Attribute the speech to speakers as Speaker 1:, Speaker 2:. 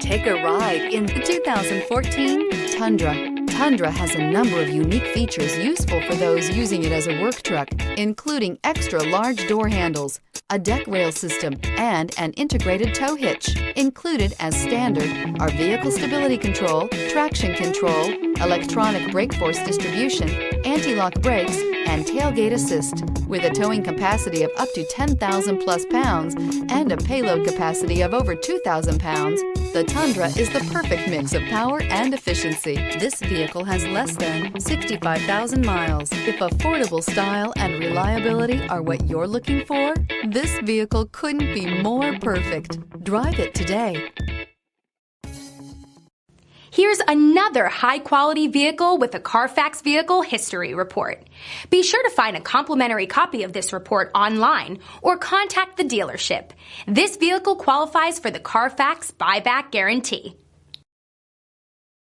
Speaker 1: Take a ride in the 2014 Tundra. Tundra has a number of unique features useful for those using it as a work truck, including extra large door handles, a deck rail system, and an integrated tow hitch. Included as standard are vehicle stability control, traction control, electronic brake force distribution, anti-lock brakes, and tailgate assist. With a towing capacity of up to 10,000 plus pounds and a payload capacity of over 2,000 pounds, the Tundra is the perfect mix of power and efficiency. This vehicle has less than 65,000 miles. If affordable style and reliability are what you're looking for, this vehicle couldn't be more perfect. Drive it today.
Speaker 2: Here's another high-quality vehicle with a Carfax Vehicle History Report. Be sure to find a complimentary copy of this report online or contact the dealership. This vehicle qualifies for the Carfax Buyback Guarantee.